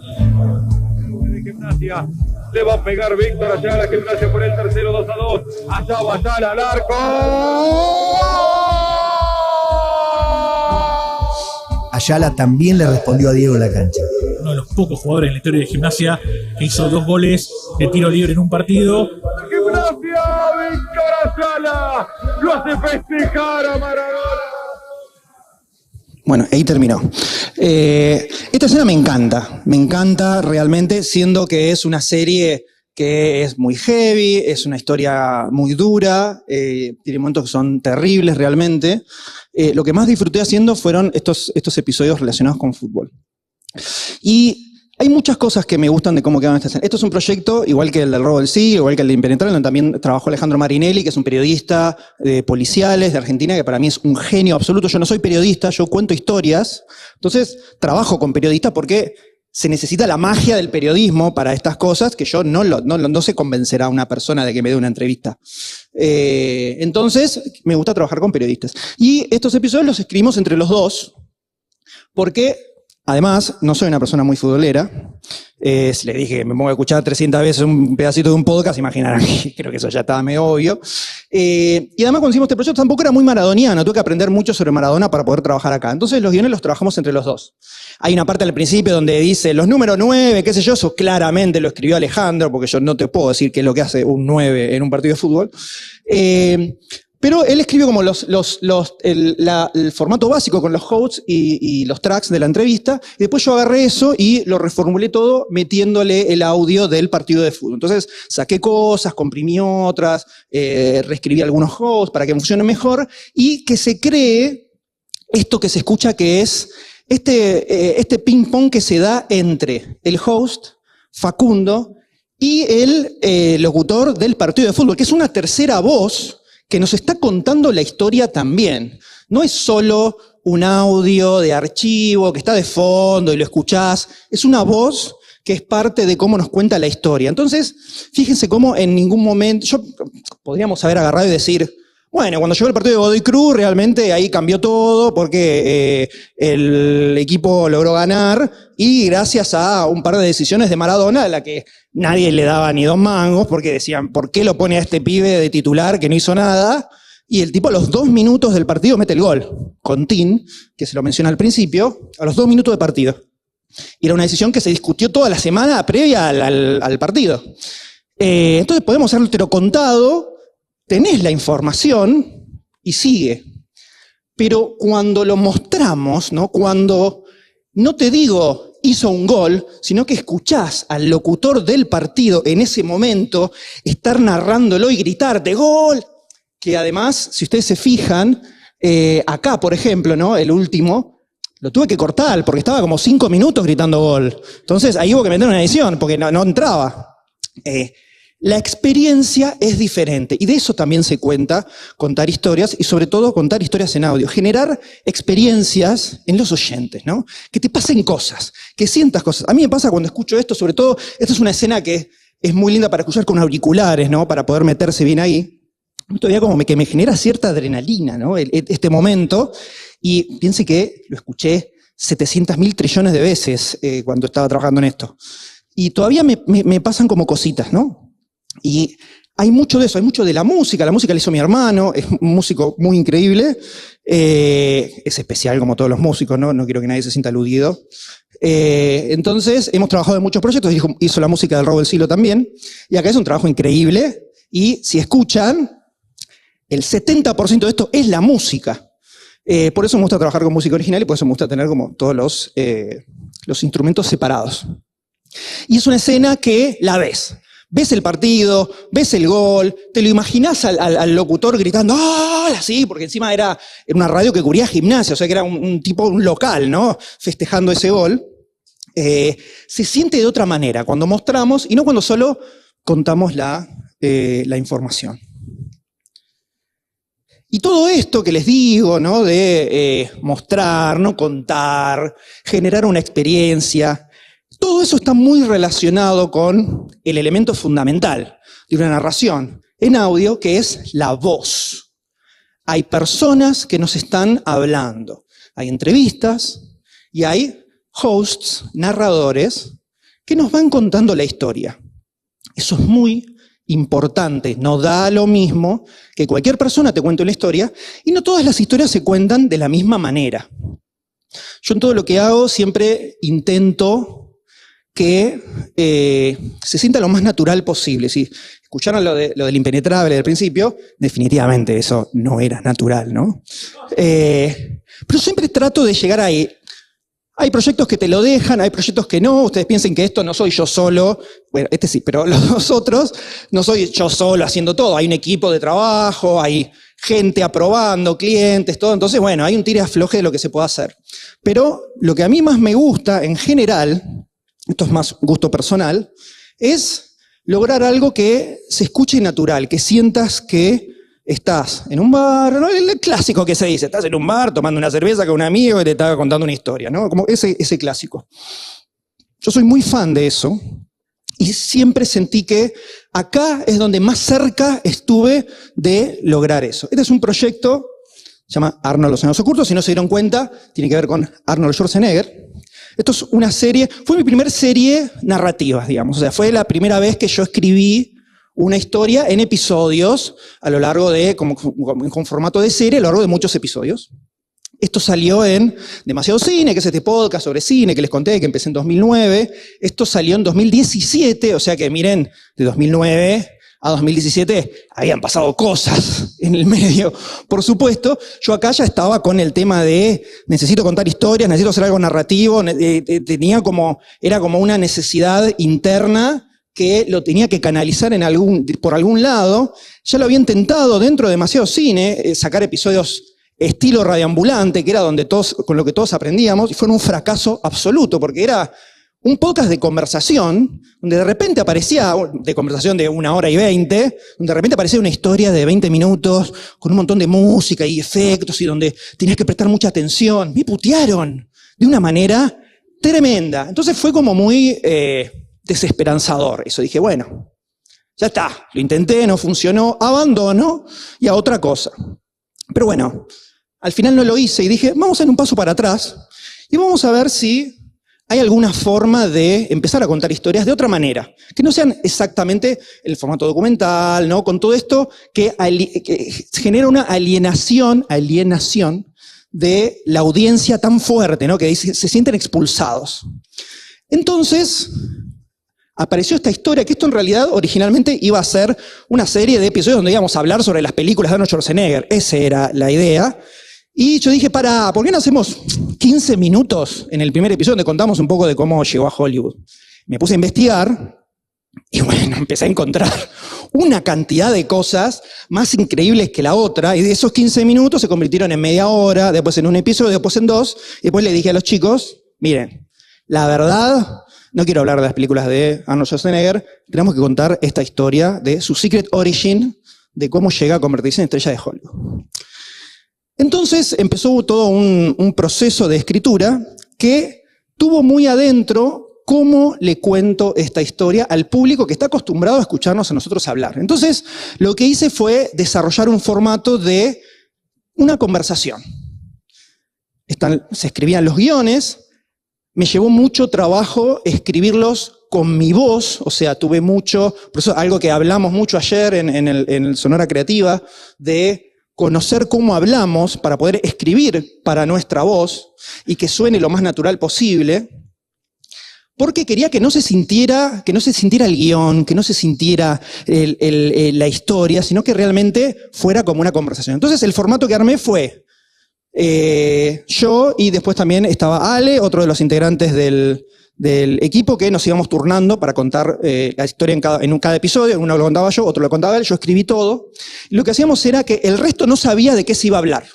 Gimnasia le va a pegar Víctor Ayala, Gimnasia por el tercero, 2-2. Allá va Ayala al arco. Ayala también le respondió a Diego en la cancha. Uno de los pocos jugadores en la historia de Gimnasia que hizo 2 goles de tiro libre en un partido. Gimnasia, Víctor Ayala, lo hace festejar a Maradona. Bueno, ahí terminó. Esta escena me encanta realmente, siendo que es una serie que es muy heavy, es una historia muy dura, tiene momentos que son terribles realmente. Lo que más disfruté haciendo fueron estos episodios relacionados con fútbol. Y hay muchas cosas que me gustan de cómo quedaron estas escenas. Esto es un proyecto, igual que el del robo del siglo, igual que el de Impenetrable, donde también trabajó Alejandro Marinelli, que es un periodista de policiales de Argentina, que para mí es un genio absoluto. Yo no soy periodista, yo cuento historias. Entonces, trabajo con periodistas porque se necesita la magia del periodismo para estas cosas, que yo no sé convencer a una persona de que me dé una entrevista. Entonces, me gusta trabajar con periodistas. Y estos episodios los escribimos entre los dos, porque además, no soy una persona muy futbolera. Si le dije que me pongo a escuchar 300 veces un pedacito de un podcast, imaginarán que creo que eso ya estaba medio obvio. Y además, cuando hicimos este proyecto, tampoco era muy maradoniano. Tuve que aprender mucho sobre Maradona para poder trabajar acá. Entonces, los guiones los trabajamos entre los dos. Hay una parte al principio donde dice los números 9, qué sé yo, eso claramente lo escribió Alejandro, porque yo no te puedo decir qué es lo que hace un 9 en un partido de fútbol. Pero él escribió como el formato básico con los hosts y los tracks de la entrevista, y después yo agarré eso y lo reformulé todo metiéndole el audio del partido de fútbol. Entonces saqué cosas, comprimí otras, reescribí algunos hosts para que funcione mejor y que se cree esto que se escucha, que es este ping-pong que se da entre el host, Facundo, y el locutor del partido de fútbol, que es una tercera voz que nos está contando la historia también. No es solo un audio de archivo que está de fondo y lo escuchás, es una voz que es parte de cómo nos cuenta la historia. Entonces, fíjense cómo en ningún momento, podríamos haber agarrado y decir, bueno, cuando llegó el partido de Godoy Cruz, realmente ahí cambió todo porque el equipo logró ganar y gracias a un par de decisiones de Maradona a la que nadie le daba ni 2 mangos porque decían, ¿por qué lo pone a este pibe de titular que no hizo nada? Y el tipo a los 2 minutos del partido mete el gol. Contín, que se lo menciona al principio, a los 2 minutos de partido. Y era una decisión que se discutió toda la semana previa al partido. Entonces podemos haberlo contado, tenés la información y sigue. Pero cuando lo mostramos, ¿no? Cuando no te digo hizo un gol, sino que escuchás al locutor del partido en ese momento estar narrándolo y gritarte ¡gol! Que además, si ustedes se fijan, acá, por ejemplo, ¿no? El último, lo tuve que cortar porque estaba como 5 minutos gritando gol. Entonces ahí hubo que meter una edición porque no entraba. la experiencia es diferente. Y de eso también se cuenta contar historias y sobre todo contar historias en audio. Generar experiencias en los oyentes, ¿no? Que te pasen cosas, que sientas cosas. A mí me pasa cuando escucho esto, sobre todo, esta es una escena que es muy linda para escuchar con auriculares, ¿no? Para poder meterse bien ahí. Todavía como que me genera cierta adrenalina, ¿no? Este momento. Y piense que lo escuché 700.000 trillones de veces cuando estaba trabajando en esto. Y todavía me pasan como cositas, ¿no? Y hay mucho de eso, hay mucho de la música la hizo mi hermano, es un músico muy increíble, es especial como todos los músicos, ¿no? No quiero que nadie se sienta aludido. Entonces, hemos trabajado en muchos proyectos, hizo la música del Robo del Siglo también, y acá es un trabajo increíble, y si escuchan, el 70% de esto es la música. Por eso me gusta trabajar con música original y por eso me gusta tener como todos los instrumentos separados. Y es una escena que la ves. Ves el partido, ves el gol, te lo imaginás al locutor gritando ¡ah! Así, porque encima era una radio que cubría Gimnasia, o sea que era un local, ¿no? Festejando ese gol. Se siente de otra manera cuando mostramos y no cuando solo contamos la información. Y todo esto que les digo, ¿no? De mostrar, no contar, generar una experiencia, todo eso está muy relacionado con el elemento fundamental de una narración en audio, que es la voz. Hay personas que nos están hablando, hay entrevistas y hay hosts, narradores, que nos van contando la historia. Eso es muy importante, no da lo mismo que cualquier persona te cuente una historia y no todas las historias se cuentan de la misma manera. Yo en todo lo que hago siempre intento que se sienta lo más natural posible. Si escucharon lo del impenetrable del principio, definitivamente eso no era natural, ¿no? Pero siempre trato de llegar ahí. Hay proyectos que te lo dejan, hay proyectos que no. Ustedes piensen que esto no soy yo solo. Bueno, este sí, pero los otros no soy yo solo haciendo todo. Hay un equipo de trabajo, hay gente aprobando, clientes, todo. Entonces, bueno, hay un tire afloje de lo que se puede hacer. Pero lo que a mí más me gusta, en general, esto es más gusto personal, es lograr algo que se escuche natural, que sientas que estás en un bar, ¿no? El clásico que se dice, estás en un bar tomando una cerveza con un amigo que te está contando una historia, ¿no? Como ese clásico. Yo soy muy fan de eso y siempre sentí que acá es donde más cerca estuve de lograr eso. Este es un proyecto, se llama Arnold los Años Ocultos, si no se dieron cuenta, tiene que ver con Arnold Schwarzenegger. Esto es una serie, fue mi primera serie narrativa, digamos. O sea, fue la primera vez que yo escribí una historia en episodios a lo largo de, con formato de serie, a lo largo de muchos episodios. Esto salió en Demasiado Cine, que es este podcast sobre cine que les conté, que empecé en 2009. Esto salió en 2017, o sea que miren, de 2009 a 2017 habían pasado cosas en el medio, por supuesto. Yo acá ya estaba con el tema de necesito contar historias, necesito hacer algo narrativo, era como una necesidad interna que lo tenía que canalizar por algún lado. Ya lo había intentado dentro de Demasiado Cine, sacar episodios estilo radioambulante, que era con lo que todos aprendíamos, y fue un fracaso absoluto, porque era un podcast de conversación, donde de repente aparecía, de conversación de 1 hora y 20, donde de repente aparecía una historia de 20 minutos, con un montón de música y efectos, y donde tenías que prestar mucha atención. Me putearon de una manera tremenda. Entonces fue como muy desesperanzador. Eso dije, bueno, ya está, lo intenté, no funcionó, abandono y a otra cosa. Pero bueno, al final no lo hice y dije, vamos a dar un paso para atrás y vamos a ver si hay alguna forma de empezar a contar historias de otra manera, que no sean exactamente el formato documental, ¿no? Con todo esto que genera una alienación de la audiencia tan fuerte, ¿no? Que se sienten expulsados. Entonces apareció esta historia, que esto en realidad originalmente iba a ser una serie de episodios donde íbamos a hablar sobre las películas de Arnold Schwarzenegger. Esa era la idea. Y yo dije, ¿por qué no hacemos 15 minutos en el primer episodio donde contamos un poco de cómo llegó a Hollywood? Me puse a investigar y bueno, empecé a encontrar una cantidad de cosas más increíbles que la otra, y de esos 15 minutos se convirtieron en media hora, después en un episodio, después en 2, y después le dije a los chicos, miren, la verdad, no quiero hablar de las películas de Arnold Schwarzenegger, tenemos que contar esta historia de su secret origin, de cómo llega a convertirse en estrella de Hollywood. Entonces empezó todo un proceso de escritura que tuvo muy adentro cómo le cuento esta historia al público que está acostumbrado a escucharnos a nosotros hablar. Entonces, lo que hice fue desarrollar un formato de una conversación. Se escribían los guiones, me llevó mucho trabajo escribirlos con mi voz, o sea, tuve mucho, por eso algo que hablamos mucho ayer en el Sonora Creativa, de conocer cómo hablamos para poder escribir para nuestra voz y que suene lo más natural posible. Porque quería que no se sintiera el guión, que no se sintiera la historia, sino que realmente fuera como una conversación. Entonces el formato que armé fue yo y después también estaba Ale, otro de los integrantes del equipo, que nos íbamos turnando para contar la historia en cada episodio. Uno lo contaba yo, otro lo contaba él, yo escribí todo. Y lo que hacíamos era que el resto no sabía de qué se iba a hablar.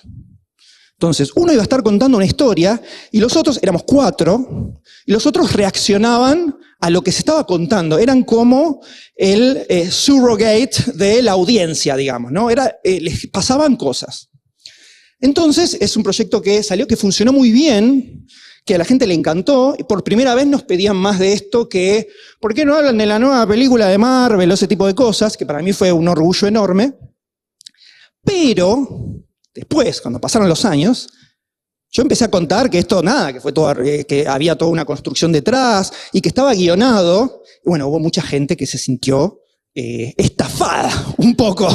Entonces, uno iba a estar contando una historia y los otros, éramos 4, y los otros reaccionaban a lo que se estaba contando. Eran como el surrogate de la audiencia, digamos, ¿no? Les pasaban cosas. Entonces, es un proyecto que salió, que funcionó muy bien, que a la gente le encantó, y por primera vez nos pedían más de esto que, ¿por qué no hablan de la nueva película de Marvel o ese tipo de cosas? Que para mí fue un orgullo enorme. Pero después, cuando pasaron los años, yo empecé a contar que esto, nada, que fue todo, que había toda una construcción detrás y que estaba guionado. Y bueno, hubo mucha gente que se sintió estafada un poco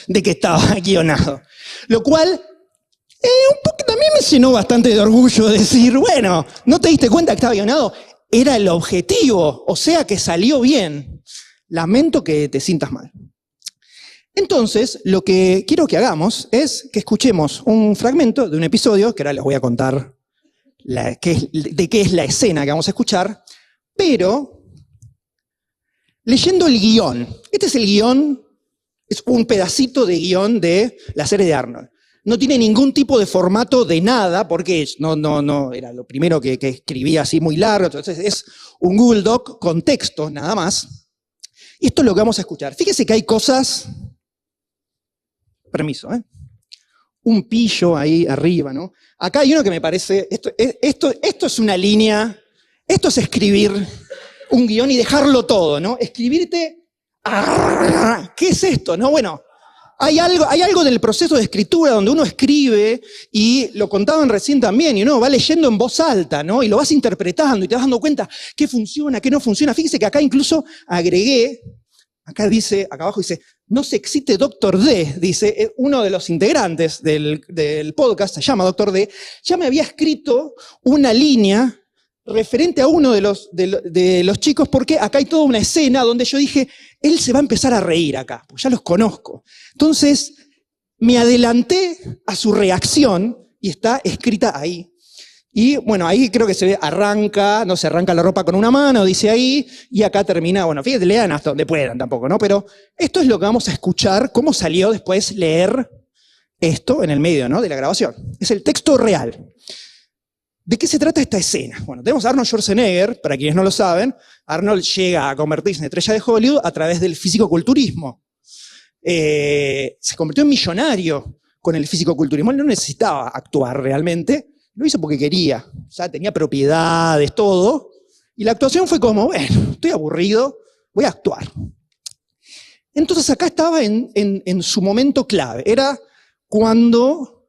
de que estaba guionado. Lo cual, un poco también me llenó bastante de orgullo decir, bueno, ¿no te diste cuenta que estaba guionado? Era el objetivo, o sea que salió bien. Lamento que te sientas mal. Entonces, lo que quiero que hagamos es que escuchemos un fragmento de un episodio, que ahora les voy a contar de qué es la escena que vamos a escuchar, pero leyendo el guión. Este es el guión, es un pedacito de guión de la serie de Arnold. No tiene ningún tipo de formato de nada, porque no, era lo primero que escribía así muy largo, entonces es un Google Doc con texto, nada más. Y esto es lo que vamos a escuchar. Fíjese que hay cosas... Permiso, un pillo ahí arriba, ¿no? Acá hay uno que me parece, esto es una línea, esto es escribir un guión y dejarlo todo, ¿no? Escribirte, ¿qué es esto? No, bueno, hay algo del proceso de escritura donde uno escribe, y lo contaban recién también, y uno va leyendo en voz alta, ¿no? Y lo vas interpretando y te vas dando cuenta qué funciona, qué no funciona. Fíjese que acá incluso agregué, acá abajo dice, no se excite Dr. D, dice uno de los integrantes del podcast, se llama Dr. D, ya me había escrito una línea referente a uno de los chicos, porque acá hay toda una escena donde yo dije, él se va a empezar a reír acá, porque ya los conozco. Entonces, me adelanté a su reacción y está escrita ahí. Y bueno, ahí creo que se ve, no se arranca la ropa con una mano, dice ahí, y acá termina, bueno, fíjate, lean hasta donde puedan tampoco, ¿no? Pero esto es lo que vamos a escuchar, cómo salió después leer esto en el medio, ¿no? De la grabación. Es el texto real. ¿De qué se trata esta escena? Bueno, tenemos a Arnold Schwarzenegger, para quienes no lo saben. Arnold llega a convertirse en estrella de Hollywood a través del fisicoculturismo. Se convirtió en millonario con el fisicoculturismo. Él no necesitaba actuar realmente. Lo hizo porque quería, ya tenía propiedades, todo. Y la actuación fue como, bueno, estoy aburrido, voy a actuar. Entonces acá estaba en su momento clave. Era cuando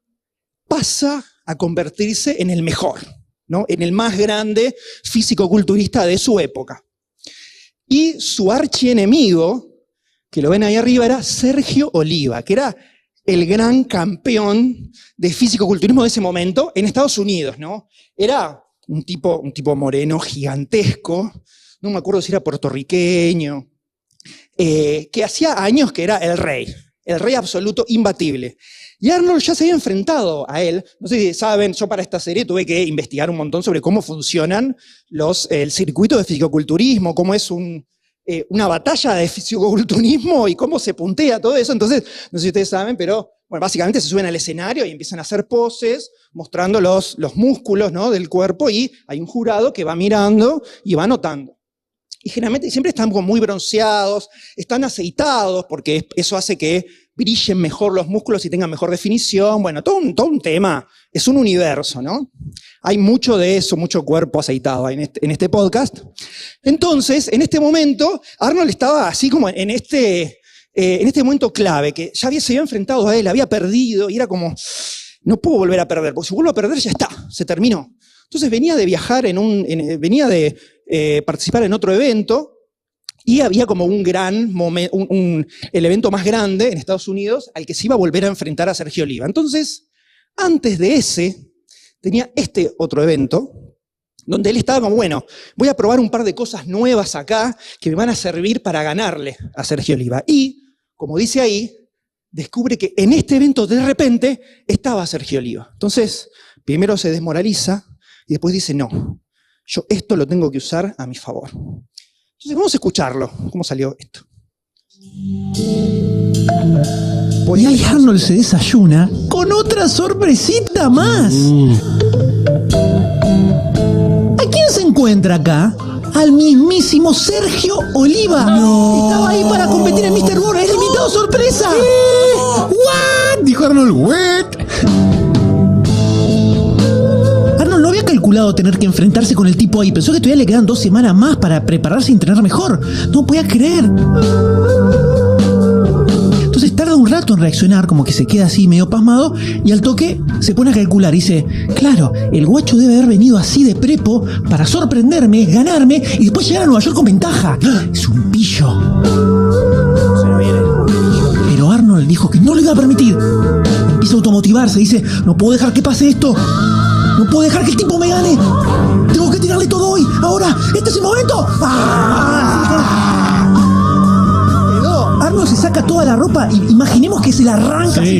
pasa a convertirse en el mejor, ¿no? En el más grande fisicoculturista de su época. Y su archienemigo, que lo ven ahí arriba, era Sergio Oliva, que era el gran campeón de fisicoculturismo de ese momento en Estados Unidos, ¿no? Era un tipo moreno gigantesco, no me acuerdo si era puertorriqueño, que hacía años que era el rey absoluto, imbatible. Y Arnold ya se había enfrentado a él. No sé si saben, yo para esta serie tuve que investigar un montón sobre cómo funcionan el circuito de fisicoculturismo, cómo es una batalla de fisicoculturismo y cómo se puntea todo eso. Entonces, no sé si ustedes saben, pero bueno, básicamente se suben al escenario y empiezan a hacer poses mostrando los músculos, ¿no? del cuerpo, y hay un jurado que va mirando y va anotando. y generalmente siempre están como muy bronceados, están aceitados, porque eso hace que brillen mejor los músculos y tengan mejor definición. Bueno, todo un tema, es un universo, ¿no? Hay mucho de eso, mucho cuerpo aceitado en este podcast. Entonces, en este momento, Arnold estaba así como en este momento clave, que ya se había enfrentado a él, había perdido, y era como, no puedo volver a perder, porque si vuelvo a perder ya está, se terminó. Entonces venía de viajar, venía de participar en otro evento, y había como un gran momento, el evento más grande en Estados Unidos al que se iba a volver a enfrentar a Sergio Oliva. Entonces, antes de ese, tenía este otro evento, donde él estaba como, bueno, voy a probar un par de cosas nuevas acá que me van a servir para ganarle a Sergio Oliva. Y, como dice ahí, descubre que en este evento de repente estaba Sergio Oliva. Entonces, primero se desmoraliza y después dice, no, yo esto lo tengo que usar a mi favor. Entonces vamos a escucharlo, cómo salió esto. Y ahí Arnold se desayuna con otra sorpresita más. ¿A quién se encuentra acá? Al mismísimo Sergio Oliva. No. Estaba ahí para competir en Mr. World. ¡Es el invitado sorpresa! ¿What? Dijo Arnold, ¿what? Arnold no había calculado tener que enfrentarse con el tipo ahí. Pensó que todavía le quedan 2 semanas más para prepararse y entrenar mejor. No podía creer. Entonces tarda un rato en reaccionar, como que se queda así medio pasmado, y al toque se pone a calcular y dice, claro, el guacho debe haber venido así de prepo para sorprenderme, ganarme y después llegar a Nueva York con ventaja. Es un pillo. Pero Arnold dijo que no lo iba a permitir. Empieza a automotivarse, dice, no puedo dejar que pase esto. No puedo dejar que el tipo me gane. Tengo que tirarle todo hoy. Ahora, este es el momento. Arnold se saca toda la ropa y imaginemos que se la arranca, sí,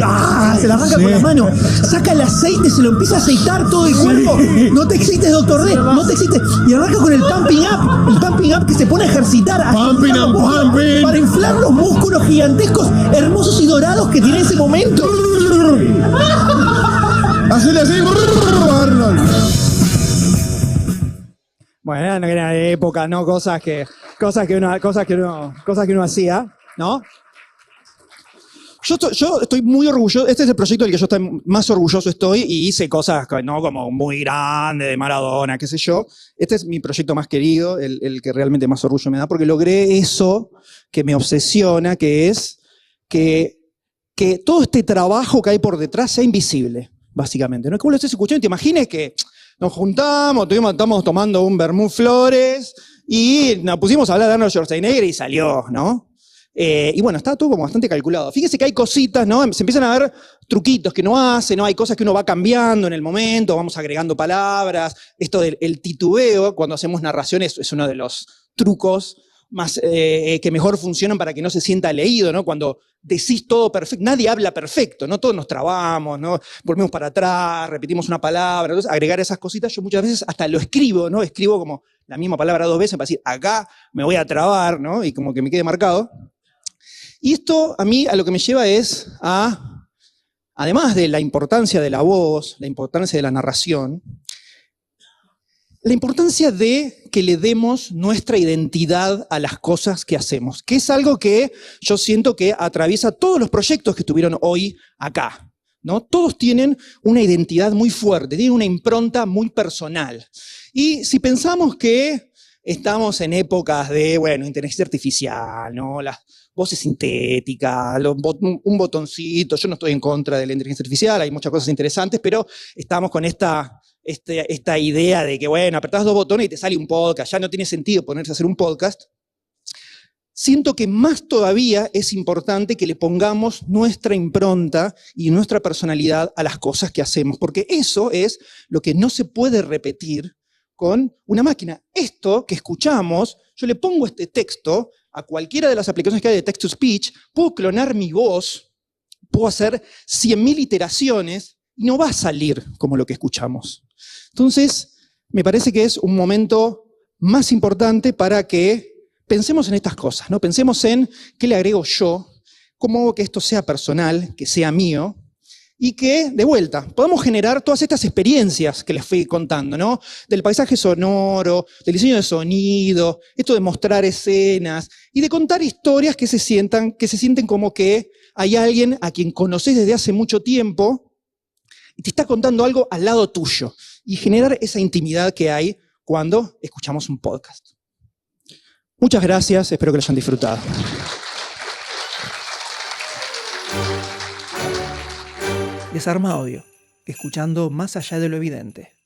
se la arranca con la mano, saca el aceite, se lo empieza a aceitar todo el cuerpo. No te excites, Dr. D, no te excites. Y arranca con el pumping up que se pone a ejercitar para inflar los músculos gigantescos, hermosos y dorados que tiene en ese momento. Hacele así, Arnold. Bueno, era de época, ¿no? Cosas que uno hacía, ¿no? Yo estoy muy orgulloso, este es el proyecto del que yo estoy más orgulloso y hice cosas, ¿no? Como muy grandes, de Maradona, qué sé yo. Este es mi proyecto más querido, el que realmente más orgullo me da, porque logré eso que me obsesiona, que es que todo este trabajo que hay por detrás sea invisible, básicamente. ¿No? Es como lo estés escuchando y te imagines que nos juntamos, estamos tomando un vermut Flores y nos pusimos a hablar de Arnold Schwarzenegger y salió, ¿no? Y bueno, está todo como bastante calculado. Fíjese que hay cositas, ¿no? Se empiezan a ver truquitos que no hace, ¿no? Hay cosas que uno va cambiando en el momento, vamos agregando palabras. Esto del titubeo, cuando hacemos narraciones, es uno de los trucos más que mejor funcionan para que no se sienta leído, ¿no? Cuando decís todo perfecto, nadie habla perfecto, ¿no? Todos nos trabamos, ¿no? Volvemos para atrás, repetimos una palabra. Entonces, agregar esas cositas, yo muchas veces hasta lo escribo, ¿no? Escribo como la misma palabra 2 veces para decir, acá me voy a trabar, ¿no? Y como que me quede marcado. Y esto a mí a lo que me lleva es a, además de la importancia de la voz, la importancia de la narración, la importancia de que le demos nuestra identidad a las cosas que hacemos, que es algo que yo siento que atraviesa todos los proyectos que estuvieron hoy acá, ¿no? Todos tienen una identidad muy fuerte, tienen una impronta muy personal. Y si pensamos que estamos en épocas de, bueno, inteligencia artificial, ¿no? Las voces sintéticas, un botoncito, yo no estoy en contra de la inteligencia artificial, hay muchas cosas interesantes, pero estamos con esta idea de que, bueno, apretás 2 botones y te sale un podcast, ya no tiene sentido ponerse a hacer un podcast. Siento que más todavía es importante que le pongamos nuestra impronta y nuestra personalidad a las cosas que hacemos, porque eso es lo que no se puede repetir con una máquina. Esto que escuchamos, yo le pongo este texto a cualquiera de las aplicaciones que hay de text-to-speech, puedo clonar mi voz, puedo hacer 100.000 iteraciones y no va a salir como lo que escuchamos. Entonces, me parece que es un momento más importante para que pensemos en estas cosas, ¿no? Pensemos en qué le agrego yo, cómo hago que esto sea personal, que sea mío, y que, de vuelta, podamos generar todas estas experiencias que les fui contando, ¿no? Del paisaje sonoro, del diseño de sonido, esto de mostrar escenas y de contar historias que se sienten como que hay alguien a quien conocés desde hace mucho tiempo y te está contando algo al lado tuyo y generar esa intimidad que hay cuando escuchamos un podcast. Muchas gracias, espero que lo hayan disfrutado. Desarma Audio, escuchando más allá de lo evidente.